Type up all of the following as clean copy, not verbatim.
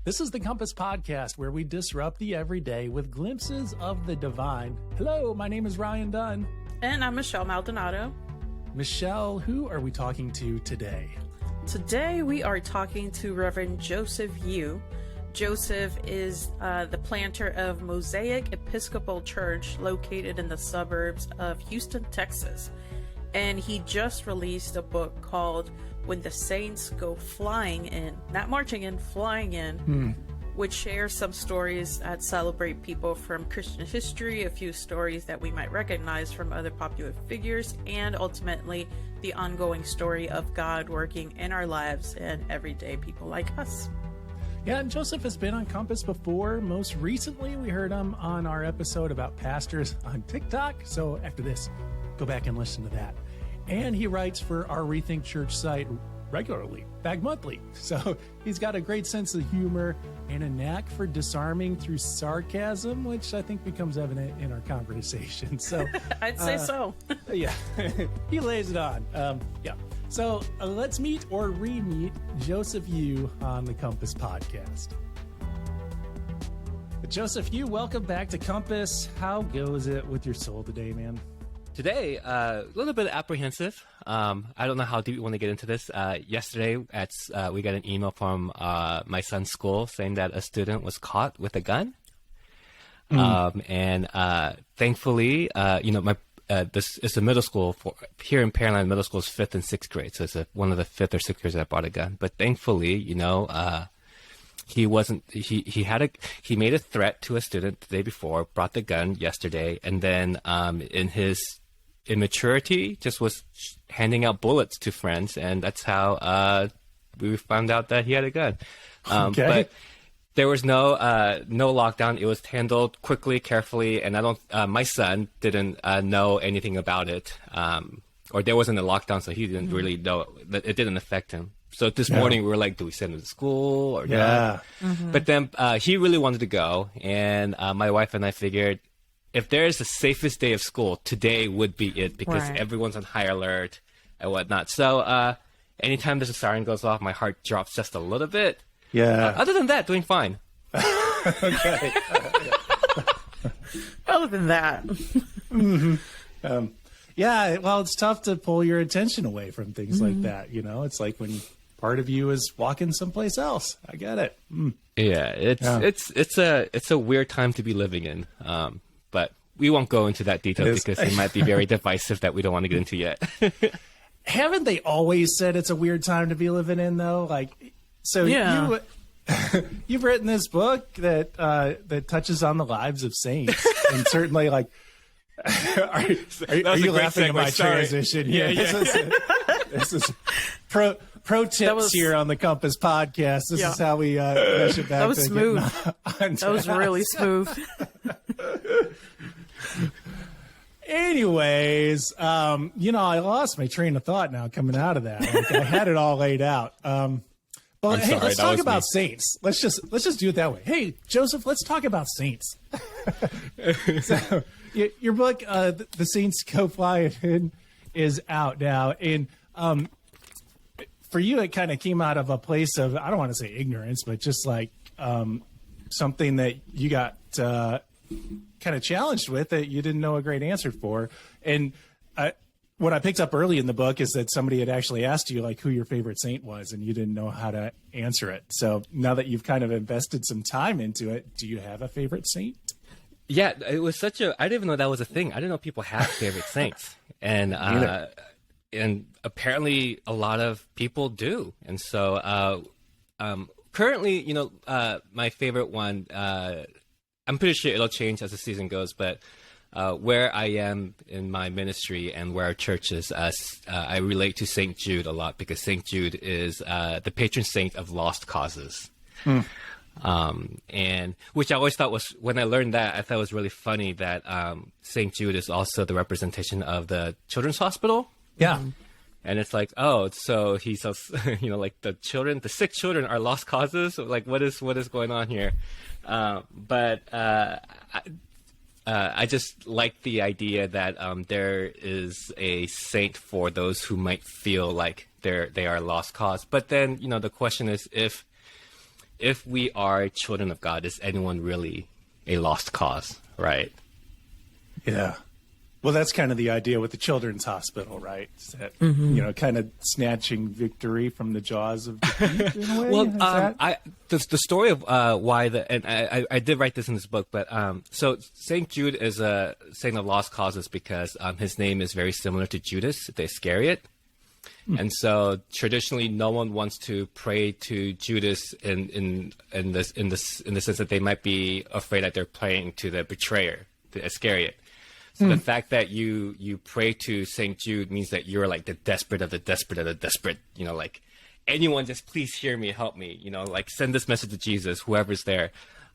This is the Compass Podcast, where we disrupt the everyday with glimpses of the divine. Hello, my name is Ryan Dunn. And I'm Michelle Maldonado. Michelle, who are we talking to today? Today we are talking to Reverend Joseph Yoo. Joseph is the planter of Mosaic Episcopal Church located in the suburbs of Houston, Texas. And he just released a book called When the Saints Go Flying In, not marching in, flying in, which shares some stories that celebrate people from Christian history, a few stories that we might recognize from other popular figures, and ultimately the ongoing story of God working in our lives and everyday people like us. Yeah, and Joseph has been on Compass before. Most recently, we heard him on our episode about pastors on TikTok. So after this, go back and listen to that. And he writes for our Rethink Church site regularly, in fact, monthly. So he's got a great sense of humor and a knack for disarming through sarcasm, which I think becomes evident in our conversation. So I'd say so. Yeah, he lays it on. Yeah. So let's meet or re-meet Joseph Yoo on the Compass Podcast. Joseph Yoo, welcome back to Compass. How goes it with your soul today, man? Today, a little bit apprehensive. I don't know how deep you want to get into this. Yesterday, we got an email from my son's school saying that a student was caught with a gun. And thankfully, this is a middle school here in Pearland. Middle school is 5th and 6th grade, so it's one of the 5th or 6th graders that brought a gun. But thankfully, he wasn't. He made a threat to a student the day before, brought the gun yesterday, and then in his immaturity, just was handing out bullets to friends, and that's how we found out that he had a gun. Okay. But there was no lockdown. It was handled quickly, carefully, and my son didn't know anything about it, or there wasn't a lockdown, so he didn't really know that it didn't affect him. So this morning we were like, do we send him to school or not? But then he really wanted to go, and my wife and I figured if there is the safest day of school, today would be it, because everyone's on high alert and whatnot. So anytime there's a siren goes off, my heart drops just a little bit. Yeah. Other than that, doing fine. Okay. Other than that. Yeah, well, it's tough to pull your attention away from things like that. It's like when part of you is walking someplace else. I get it. Yeah, it's a weird time to be living in. But we won't go into that detail because it might be very divisive that we don't want to get into yet. Haven't they always said it's a weird time to be living in, though? You've written this book that touches on the lives of saints, and certainly, like, are you laughing at my transition? Yeah. This is pro tips here on the Compass Podcast. This is how we mesh it back. That was smooth. That was really smooth. Anyways, I lost my train of thought now coming out of that. Like, I had it all laid out. But hey, let's talk about saints. Let's just do it that way. Hey, Joseph, let's talk about saints. So, your book, The Saints Go Flying In, is out now, and for you, it kind of came out of a place of, I don't want to say ignorance, but just like something that you got kind of challenged with that you didn't know a great answer for. And what I picked up early in the book is that somebody had actually asked you like who your favorite saint was, and you didn't know how to answer it. So now that you've kind of invested some time into it, do you have a favorite saint? Yeah, it was I didn't even know that was a thing. I didn't know people have favorite saints. And apparently a lot of people do. And so currently, my favorite one, I'm pretty sure it'll change as the season goes, but where I am in my ministry and where our church is, I relate to St. Jude a lot, because St. Jude is the patron saint of lost causes. And which I always thought was, when I learned that, I thought it was really funny that St. Jude is also the representation of the children's hospital. Yeah. And it's like, oh, so he's, like the sick children are lost causes. Like, what is going on here? But I just like the idea that there is a saint for those who might feel like they are a lost cause. But then, the question is, if if we are children of God, is anyone really a lost cause, right? Yeah. Well, that's kind of the idea with the Children's Hospital, right? That, kind of snatching victory from the jaws of defeat in a way. Well, the story of why I did write this in this book, but so Saint Jude is a saint of lost causes because his name is very similar to Judas the Iscariot, and so traditionally no one wants to pray to Judas in the sense that they might be afraid that they're praying to the betrayer, the Iscariot. So the fact that you pray to St. Jude means that you're like the desperate of the desperate of the desperate, like anyone just please hear me, help me, like send this message to Jesus, whoever's there.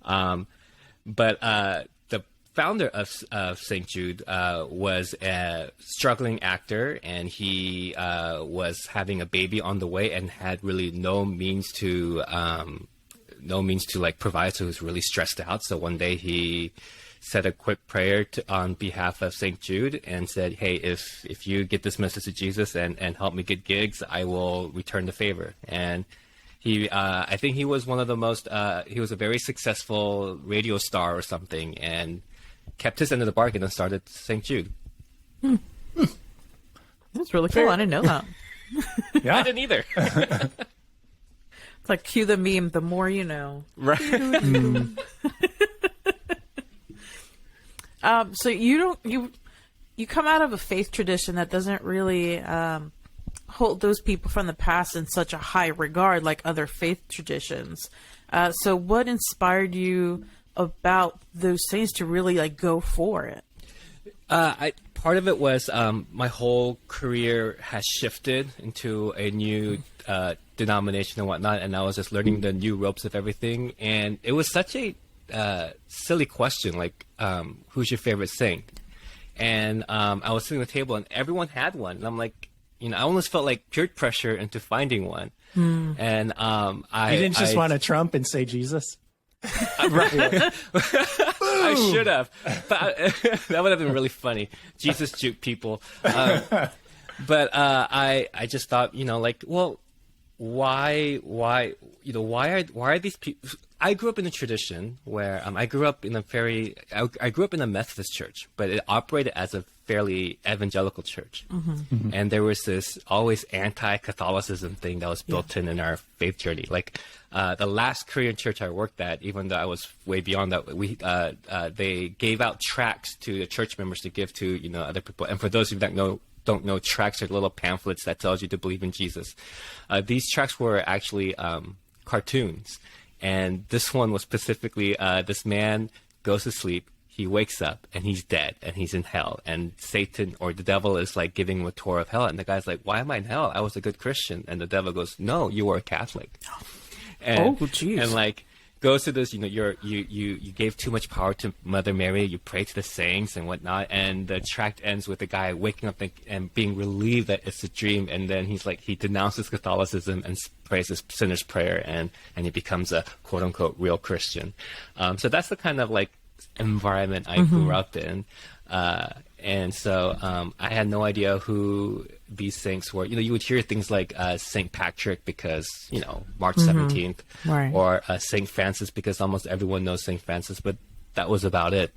But the founder of St. Jude was a struggling actor, and he was having a baby on the way and had really no means to like provide, so he was really stressed out. So one day he said a quick prayer on behalf of St. Jude and said, hey, if you get this message to Jesus and help me get gigs, I will return the favor. And he, I think he was one of the most, he was a very successful radio star or something, and kept his end of the bargain and started St. Jude. That's really cool. I didn't know that. Yeah. I didn't either. It's like cue the meme, the more you know. Right. So you come out of a faith tradition that doesn't really hold those people from the past in such a high regard like other faith traditions. So what inspired you about those saints to really like go for it? Part of it was my whole career has shifted into a new denomination and whatnot, and I was just learning the new ropes of everything. And it was such a silly question, like who's your favorite saint? And I was sitting at the table and everyone had one, and I'm like, I almost felt like peer pressure into finding one. And I didn't just want to trump and say Jesus. Right. I should have, but that would have been really funny. Jesus juke people. But I just thought, like, well, why are these people? I grew up in a tradition where I grew up in a Methodist church, but it operated as a fairly evangelical church. And there was this always anti-Catholicism thing that was built in our faith journey. Like the last Korean church I worked at, even though I was way beyond that, they gave out tracts to the church members to give to other people. And for those of you that don't know, tracts are little pamphlets that tells you to believe in Jesus. These tracts were actually cartoons. And this one was specifically, this man goes to sleep, he wakes up, and he's dead, and he's in hell. And Satan, or the devil, is like giving him a tour of hell. And the guy's like, why am I in hell? I was a good Christian. And the devil goes, no, you were a Catholic. And, and like, goes to this, you gave too much power to Mother Mary, you pray to the saints and whatnot, and the tract ends with the guy waking up and being relieved that it's a dream, and then he's like, he denounces Catholicism and prays his sinner's prayer, and he becomes a quote-unquote real Christian. So that's the kind of like environment I grew up in. And so I had no idea who these saints were. You would hear things like St. Patrick because, March 17th, right, or St. Francis because almost everyone knows St. Francis, but that was about it.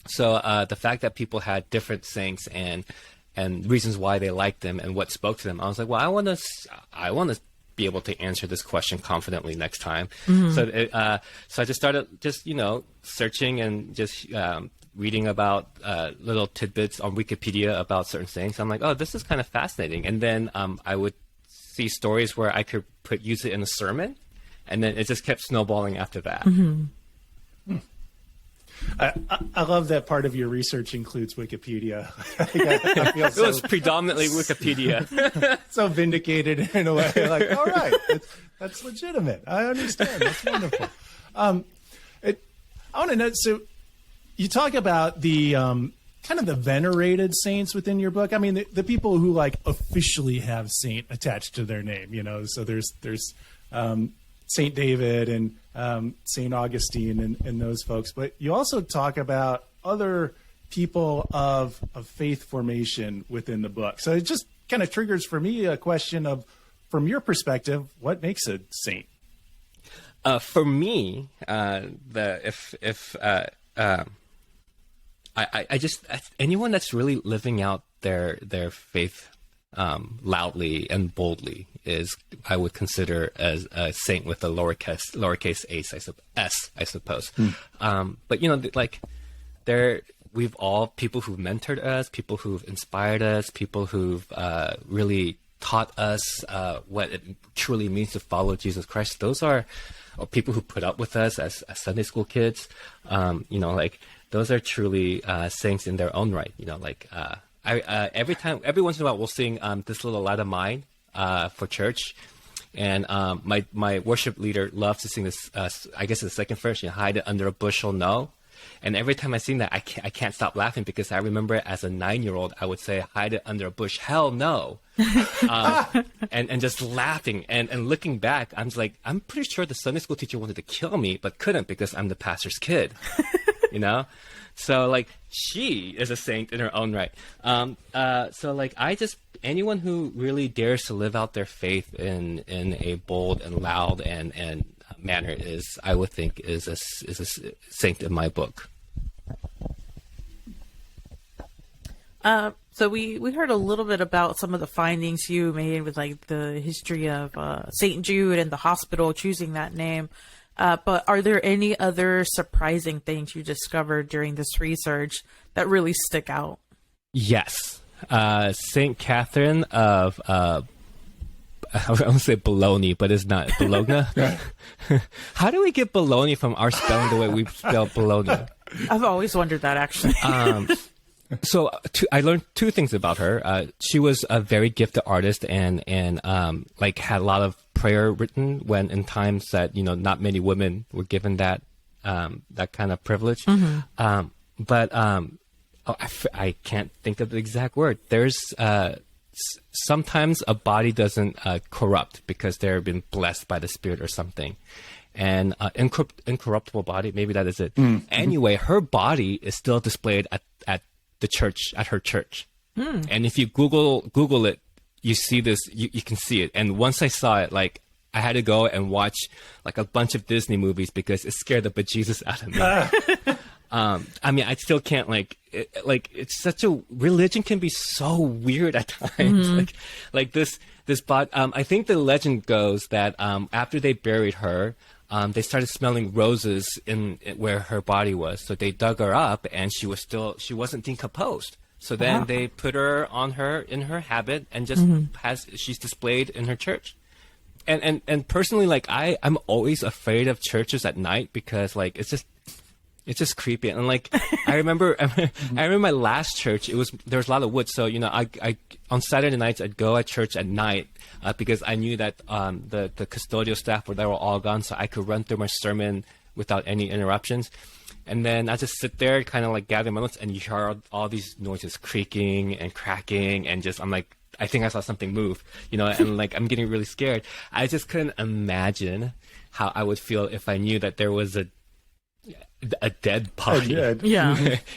So the fact that people had different saints and reasons why they liked them and what spoke to them, I was like, well, I want to be able to answer this question confidently next time. So I just started searching and just reading about little tidbits on Wikipedia about certain things. I'm like, oh, this is kind of fascinating. And then I would see stories where I could use it in a sermon, and then it just kept snowballing after that. I love that part of your research includes Wikipedia. It was predominantly Wikipedia. So vindicated in a way. Like, all right, that's legitimate. I understand. That's wonderful. I want to know, so you talk about the kind of the venerated saints within your book. I mean, the people who like officially have saint attached to their name, so there's Saint David and Saint Augustine and those folks. But you also talk about other people of faith formation within the book. So it just kind of triggers for me a question of, from your perspective, what makes a saint? For me, I just anyone that's really living out their faith loudly and boldly is, I would consider as a saint with a lowercase s, I suppose. But like we've all people who've mentored us, people who've inspired us, people who've really taught us what it truly means to follow Jesus Christ. Those are people who put up with us as Sunday school kids. Like those are truly saints in their own right. Every once in a while we'll sing This Little Light of Mine for church. And my worship leader loves to sing this, I guess the second verse, hide it under a bushel, no. And every time I sing that, I can't stop laughing because I remember as a 9-year-old, I would say, hide it under a bush, hell no. And just laughing and looking back, I'm just like, I'm pretty sure the Sunday school teacher wanted to kill me, but couldn't because I'm the pastor's kid, So like she is a saint in her own right. So like anyone who really dares to live out their faith in a bold and loud and manner I would think is a saint in my book. So we heard a little bit about some of the findings you made with like the history of St. Jude and the hospital choosing that name. But are there any other surprising things you discovered during this research that really stick out? Yes. St. Catherine of, I want to say Bologna, but it's not. Bologna? How do we get Bologna from our spelling the way we spell Bologna? I've always wondered that, actually. So I learned two things about her. She was a very gifted artist and like had a lot of prayer written when in times that not many women were given that kind of privilege. But I can't think of the exact word. There's sometimes a body doesn't corrupt because they've been blessed by the Spirit or something. And incorruptible body, maybe that is it. Anyway, her body is still displayed at the church, at her church. And if you Google it, you see this, you can see it. And once I saw it, like I had to go and watch like a bunch of Disney movies because it scared the bejesus out of me. I mean, I still can't it's such a religion can be so weird at times. Like this body. I think the legend goes that after they buried her, they started smelling roses in where her body was. So they dug her up, and she wasn't decomposed. So then they put her in her habit and just she's displayed in her church. And personally, like I'm always afraid of churches at night because like it's just creepy. And like I remember my last church, there was a lot of wood. So I on Saturday nights I'd go at church at night because I knew that the custodial staff they were all gone, so I could run through my sermon without any interruptions. And then I just sit there, kind of like gather my notes, and you hear all these noises creaking and cracking, and I'm like, I think I saw something move, and like I'm getting really scared. I just couldn't imagine how I would feel if I knew that there was a dead body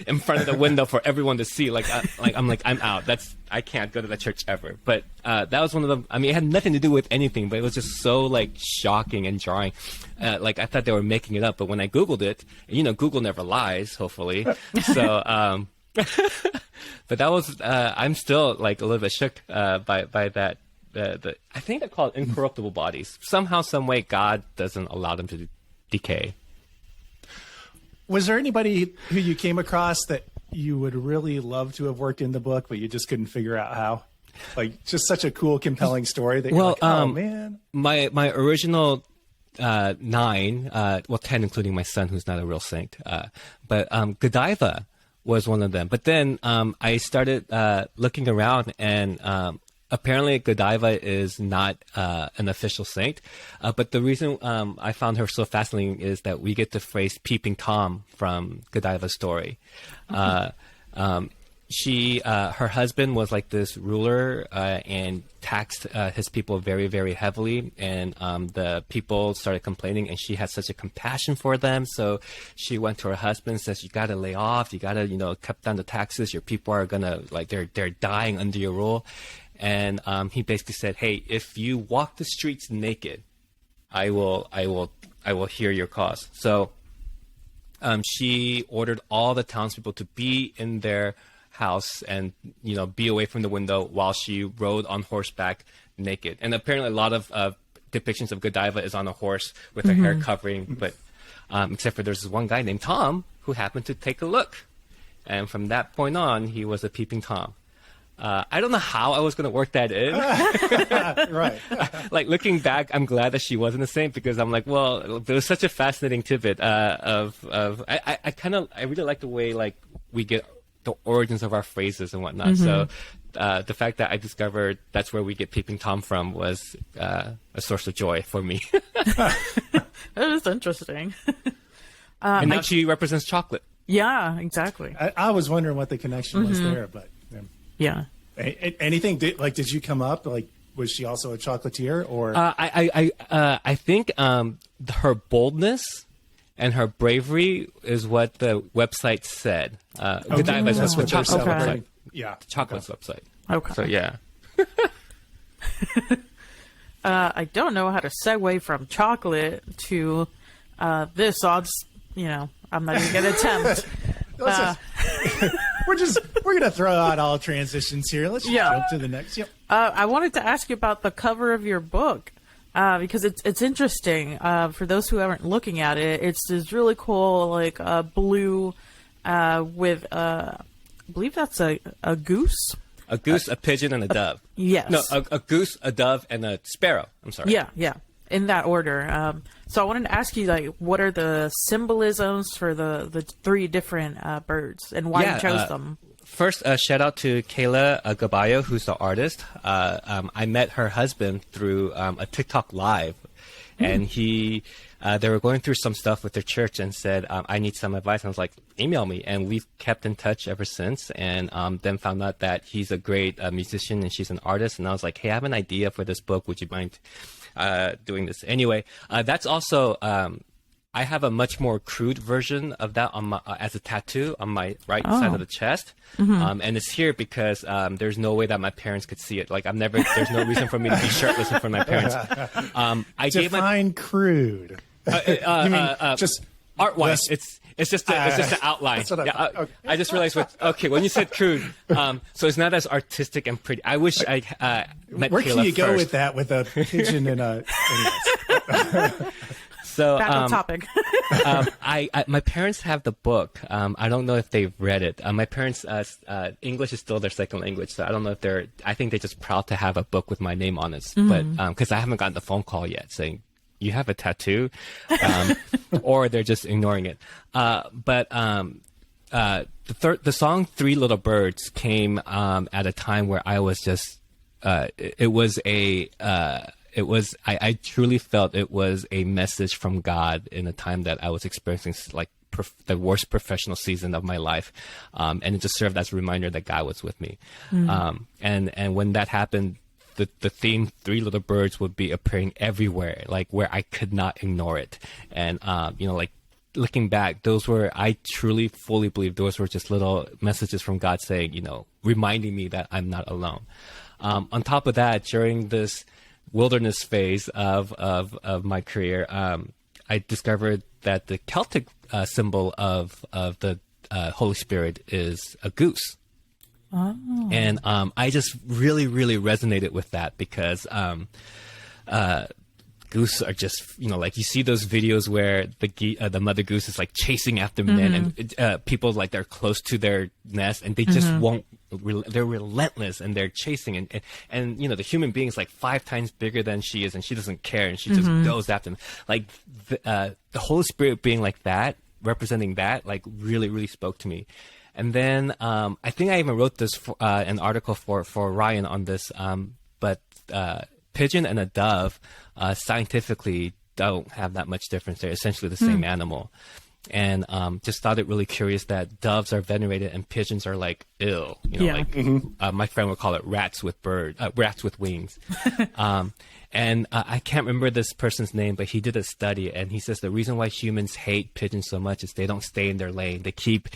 in front of the window for everyone to see. I'm out. I can't go to that church ever. But that was one of them. I mean, it had nothing to do with anything, but it was just so like shocking and jarring. Like I thought they were making it up, but when I Googled it, Google never lies, hopefully. So, but that was, I'm still like a little bit shook by that. I think they're called incorruptible bodies. Somehow, some way, God doesn't allow them to decay. Was there anybody who you came across that you would really love to have worked in the book, but you just couldn't figure out how? Like, just such a cool, compelling story that you're like, oh, man. My original 9, 10, including my son, who's not a real saint, but Godiva was one of them. But then I started looking around, and apparently Godiva is not an official saint, but the reason I found her so fascinating is that we get the phrase "peeping Tom" from Godiva's story. Her husband was like this ruler and taxed his people very, very heavily, and the people started complaining, and she had such a compassion for them, so she went to her husband and says, "You got to lay off, you got to cut down the taxes. Your people are gonna they're dying under your rule." And he basically said, "Hey, if you walk the streets naked, I will I will hear your cause. So she ordered all the townspeople to be in their house and, you know, be away from the window while she rode on horseback naked. And apparently a lot of depictions of Godiva is on a horse with her hair covering, but except for there's this one guy named Tom who happened to take a look. And from that point on, he was a peeping Tom. I don't know how I was going to work that in. Right. Like, looking back, I'm glad that she wasn't a saint, because I'm like, well, there was such a fascinating tidbit I really like the way, like, we get the origins of our phrases and whatnot. So the fact that I discovered that's where we get peeping Tom from was a source of joy for me. That is interesting. And now she represents chocolate. Yeah, exactly. I was wondering what the connection was there, but Yeah. anything did you come up, like, was she also a chocolatier, or I think her boldness and her bravery is what the website said. Godiva is what the website. Yeah, The chocolate's website. Okay. So yeah. I don't know how to segue from chocolate to this. So I'm not even gonna attempt. We're gonna throw out all transitions here. Let's jump to the next. Yep. I wanted to ask you about the cover of your book, because it's interesting. For those who aren't looking at it, it's this really cool, like, blue with I believe that's a goose. A goose, a pigeon, and a dove. Yes. No, a goose, a dove, and a sparrow. I'm sorry. Yeah. In that order. So I wanted to ask you, like, what are the symbolisms for the three different birds, and why you chose them? First, shout out to Kayla Gabayo, who's the artist. I met her husband through a TikTok live, and they were going through some stuff with their church and said, I need some advice. And I was like, email me. And we've kept in touch ever since, and then found out that he's a great musician and she's an artist. And I was like, hey, I have an idea for this book. Would you mind doing this? Anyway, that's also... I have a much more crude version of that on my, as a tattoo on my right side of the chest. And it's here because there's no way that my parents could see it. Like, there's no reason for me to be shirtless in front of my parents. Define crude. You mean just art-wise, it's just an outline. That's what okay. I just realized when you said crude, so it's not as artistic and pretty. I wish I met Where Kayla can you go first. with that, with a pigeon and a... So, Back on topic. my parents have the book. I don't know if they've read it. My parents, English is still their second language, so I don't know if I think they're just proud to have a book with my name on it. But because I haven't gotten the phone call yet saying, you have a tattoo, or they're just ignoring it. But the song "Three Little Birds" came at a time where I was just. I truly felt it was a message from God in a time that I was experiencing, like, the worst professional season of my life, and it just served as a reminder that God was with me. And when that happened, the theme "Three Little Birds" would be appearing everywhere, like, where I could not ignore it. And like, looking back, I truly fully believe those were just little messages from God saying, reminding me that I'm not alone. On top of that, during this wilderness phase of my career, I discovered that the Celtic symbol of the Holy Spirit is a goose. Oh. And I just really, really resonated with that because goose are just, like, you see those videos where the mother goose is, like, chasing after men, and people, like, they're close to their nest, and they just won't. They're relentless, and they're chasing, and the human being is like 5 times bigger than she is, and she doesn't care, and she just goes after them. Like, the Holy Spirit being like that, representing that, like, really, really spoke to me. And then I think I even wrote this an article for Ryan on this, but pigeon and a dove scientifically don't have that much difference. They're essentially the same animal. And just thought it really curious that doves are venerated and pigeons are, like, ill. My friend would call it rats with wings. And I can't remember this person's name, but he did a study, and he says the reason why humans hate pigeons so much is they don't stay in their lane. They keep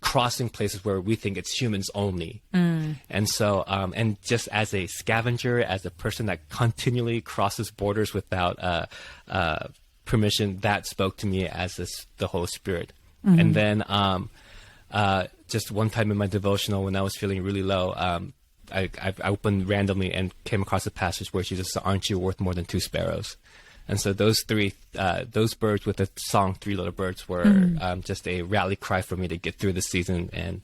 crossing places where we think it's humans only. And so, and just as a scavenger, as a person that continually crosses borders without permission, that spoke to me as the Holy Spirit. And then just one time in my devotional when I was feeling really low, I opened randomly and came across a passage where Jesus said, "Aren't you worth more than 2 sparrows?" And so those birds with the song "Three Little Birds" were just a rally cry for me to get through the season, and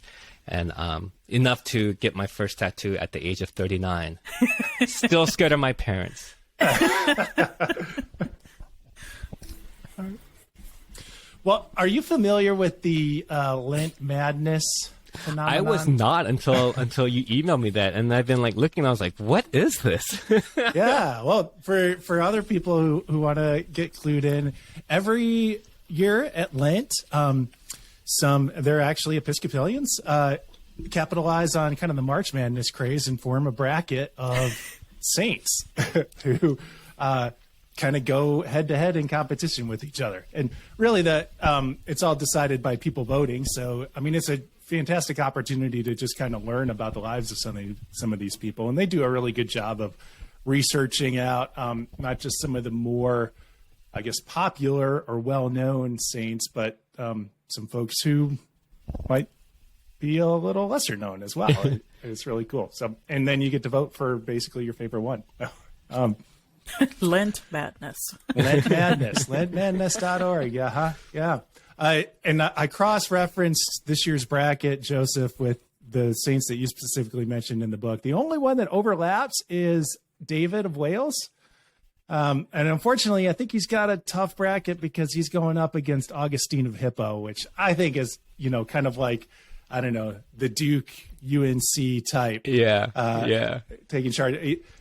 enough to get my first tattoo at the age of 39. Still scared of my parents. Well, are you familiar with the Lent madness phenomenon? I was not until you emailed me that, and I've been like looking. I was like, "What is this?" Yeah, well, for other people who want to get clued in, every year at Lent, they're actually Episcopalians capitalize on kind of the March Madness craze and form a bracket of saints who kind of go head to head in competition with each other. And really, it's all decided by people voting. So, I mean, it's a fantastic opportunity to just kind of learn about the lives of some of these people, and they do a really good job of researching out not just some of the more, I guess, popular or well-known saints, but some folks who might be a little lesser known as well. It's really cool. So, and then you get to vote for basically your favorite one. Lent Madness. Lent Madness. LentMadness.org. Yeah. And I cross-referenced this year's bracket, Joseph, with the saints that you specifically mentioned in the book. The only one that overlaps is David of Wales. And unfortunately, I think he's got a tough bracket because he's going up against Augustine of Hippo, which I think is, kind of like, I don't know, the Duke UNC type. Yeah. Taking charge.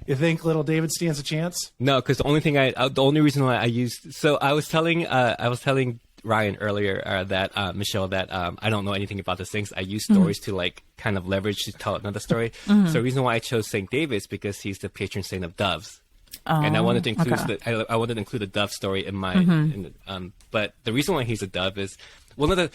You think little David stands a chance? No, because the only reason why I used, so I was telling Ryan earlier that Michelle that I don't know anything about these things. I use stories to like kind of leverage to tell another story. So the reason why I chose Saint David is because he's the patron saint of doves. And I wanted to include I wanted to include a dove story in my. But the reason why he's a dove is one of the.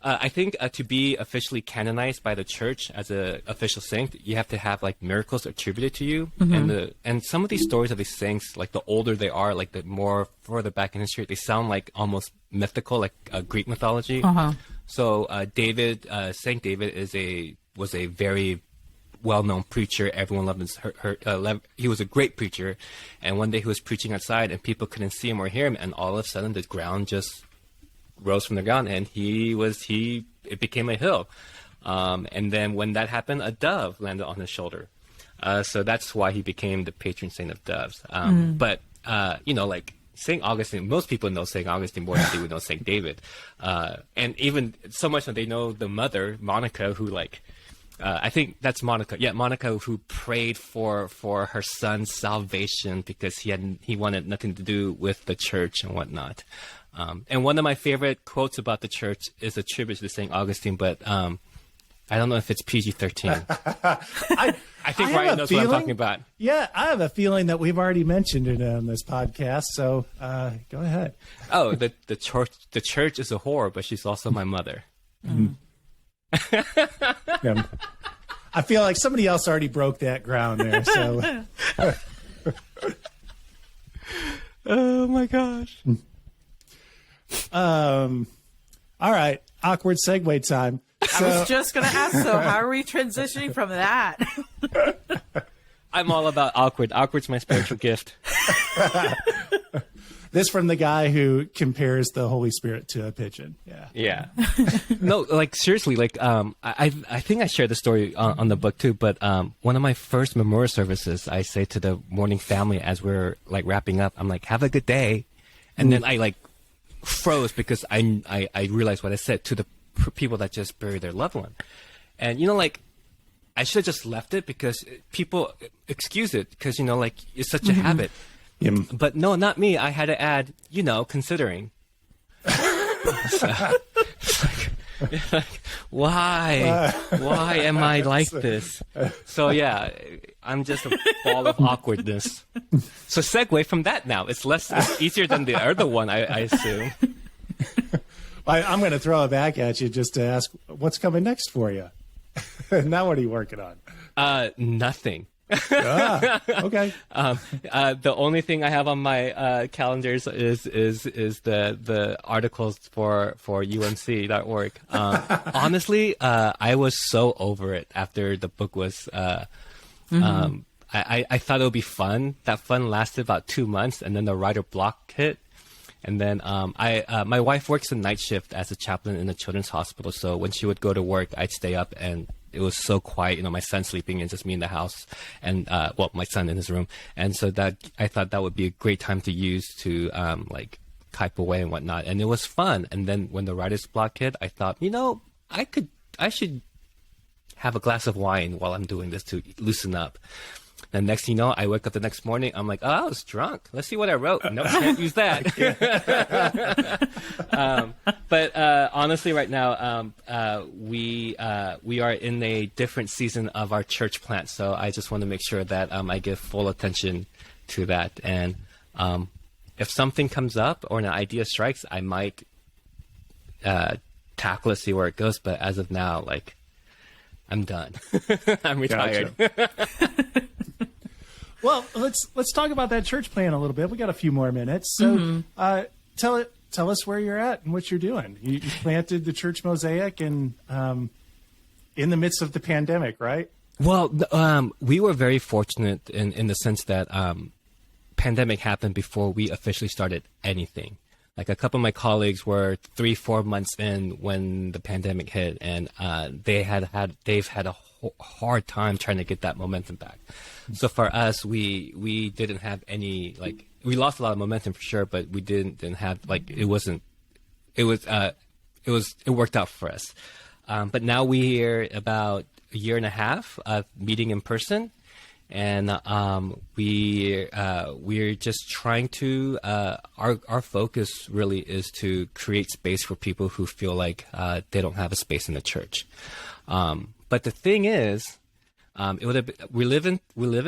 I think to be officially canonized by the church as an official saint, you have to have like miracles attributed to you, and some of these stories of these saints, like the older they are, like the more further back in history, they sound like almost mythical, like Greek mythology. So Saint David was a very well-known preacher. Everyone loved he was a great preacher, and one day he was preaching outside, and people couldn't see him or hear him, and all of a sudden the ground just rose from the ground, and it became a hill. And then when that happened, a dove landed on his shoulder. So that's why he became the patron saint of doves. But like St. Augustine, most people know St. Augustine more than they would know St. David. And even so much that they know the mother, Monica, who I think that's Monica. Yeah, Monica, who prayed for her son's salvation because he wanted nothing to do with the church and whatnot. And one of my favorite quotes about the church is attributed to St. Augustine, but I don't know if it's PG-13. I think Ryan knows what I'm talking about. Yeah, I have a feeling that we've already mentioned it on this podcast, so go ahead. Oh, the church is a whore, but she's also my mother. Yeah. I feel like somebody else already broke that ground there. So, oh my gosh. All right, awkward segue time. So, I was just going to ask, so how are we transitioning from that? I'm all about awkward. Awkward's my spiritual gift. This from the guy who compares the Holy Spirit to a pigeon. Yeah. No, like seriously, like I think I shared the story on the book too. But one of my first memorial services, I say to the morning family as we're like wrapping up, I'm like, "Have a good day," and then I like froze because I realized what I said to the people that just buried their loved one, and like I should have just left it because people excuse it because like it's such a habit. But no, not me. I had to add, considering. It's like, why am I like this? So yeah, I'm just a ball of awkwardness. So segue from that now. It's easier than the other one, I assume. I'm going to throw it back at you just to ask, what's coming next for you? Now what are you working on? Nothing. Okay. The only thing I have on my calendars is the articles for UMC.org. Honestly, I was so over it after the book was. I thought it would be fun. That fun lasted about 2 months, and then the writer block hit. And then my wife works a night shift as a chaplain in a children's hospital. So when she would go to work, I'd stay up, and it was so quiet. My son sleeping and just me in the house, and my son in his room. And so that I thought that would be a great time to use to like type away and whatnot. And it was fun. And then when the writer's block hit, I thought, I should have a glass of wine while I'm doing this to loosen up. And next thing you know, I wake up the next morning. I'm like, I was drunk. Let's see what I wrote. No, can't use that. But honestly, right now, we are in a different season of our church plant. So I just want to make sure that I give full attention to that. And if something comes up or an idea strikes, I might tackle it, see where it goes. But as of now, like, I'm done. I'm retired. Gotcha. Well, let's talk about that church plan a little bit. We got a few more minutes. So tell us where you're at and what you're doing. You planted the church Mosaic and in the midst of the pandemic, right? Well, we were very fortunate in the sense that pandemic happened before we officially started anything. Like a couple of my colleagues were 3-4 months in when the pandemic hit, and they've had a hard time trying to get that momentum back. So for us, we didn't have any, like, we lost a lot of momentum for sure, but we didn't have, like, it worked out for us. But now we're about a year and a half of meeting in person. And we're just trying to our focus really is to create space for people who feel like they don't have a space in the church. But the thing is, we live in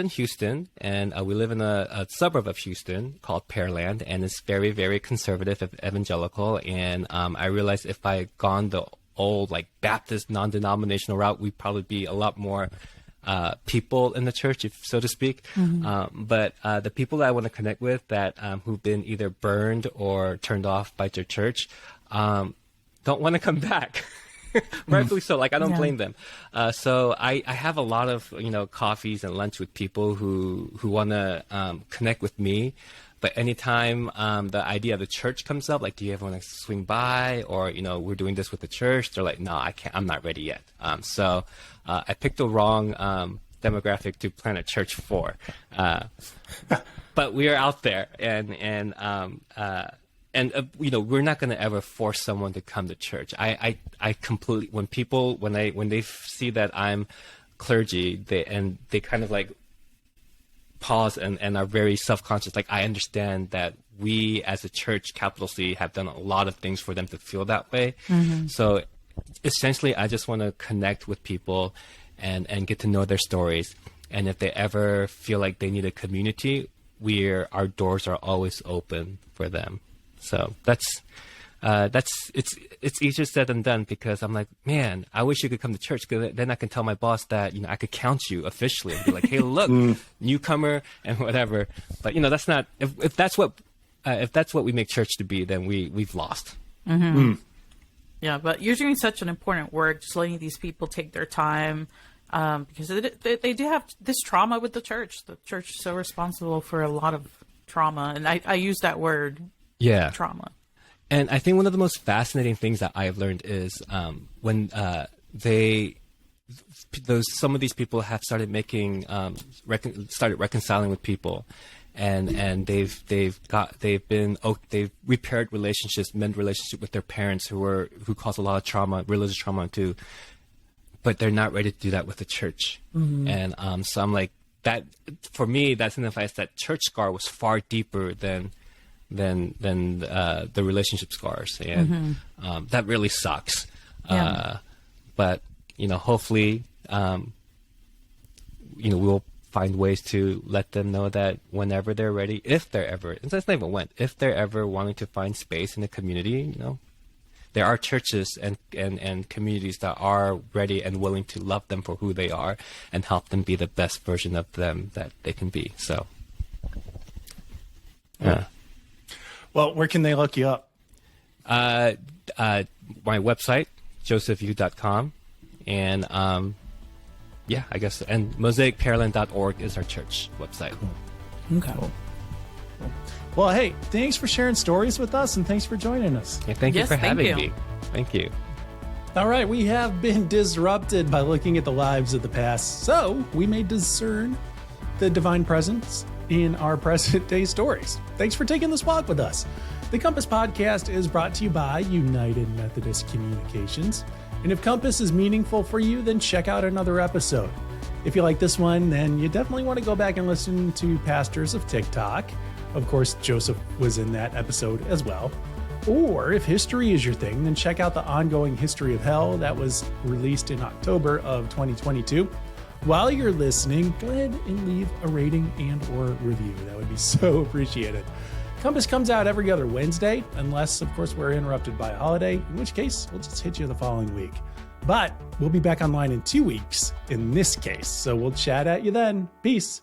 Houston, and we live in a suburb of Houston called Pearland, and it's very, very conservative, evangelical. And I realized if I had gone the old, like, Baptist non-denominational route, we'd probably be a lot more people in the church, if so to speak. But the people that I want to connect with that who've been either burned or turned off by their church don't want to come back. Rightfully so. Like, I don't blame them. So I have a lot of, coffees and lunch with people who want to connect with me. But anytime the idea of the church comes up, like, do you ever want to swing by? Or, we're doing this with the church. They're like, no, I can't. I'm not ready yet. So I picked the wrong demographic to plant a church for. But we are out there, and we're not going to ever force someone to come to church. I completely, when they see that I'm clergy, they kind of like pause and are very self-conscious. Like, I understand that we as a church, capital C, have done a lot of things for them to feel that way. So essentially, I just want to connect with people and get to know their stories. And if they ever feel like they need a community, our doors are always open for them. So it's easier said than done, because I'm like, man, I wish you could come to church, because then I can tell my boss that, I could count you officially and be like, hey, look, newcomer and whatever. But that's not, if that's what we make church to be, then we've lost. Yeah, but you're doing such an important work, just letting these people take their time, because they do have this trauma with the church. The church is so responsible for a lot of trauma, and I use that word. Yeah, trauma. And I think one of the most fascinating things that I've learned is when some of these people have started making started reconciling with people, and they've repaired relationships, mend relationship with their parents who caused a lot of trauma, religious trauma too, but they're not ready to do that with the church. And so I'm like, that for me, that signifies that church scar was far deeper than the relationship scars, and that really sucks. But hopefully, we'll find ways to let them know that whenever they're ready, if they're ever wanting to find space in the community, there are churches and communities that are ready and willing to love them for who they are and help them be the best version of them that they can be. So, yeah. Well, where can they look you up? My website, josephyu.com, and yeah, I guess, and mosaicpearland.org is our church website. Cool. Okay. Cool. Well, hey, thanks for sharing stories with us, and thanks for joining us. Yeah, thank you for having me. Thank you. All right, we have been disrupted by looking at the lives of the past, so we may discern the divine presence in our present day stories. Thanks for taking this walk with us. The Compass Podcast is brought to you by United Methodist Communications. And if Compass is meaningful for you, then check out another episode. If you like this one, then you definitely want to go back and listen to Pastors of TikTok. Of course, Joseph was in that episode as well. Or if history is your thing, then check out the ongoing History of Hell that was released in October of 2022. While you're listening, go ahead and leave a rating and or review. That would be so appreciated. Compass comes out every other Wednesday, unless, of course, we're interrupted by a holiday, in which case we'll just hit you the following week. But we'll be back online in 2 weeks in this case, so we'll chat at you then. Peace.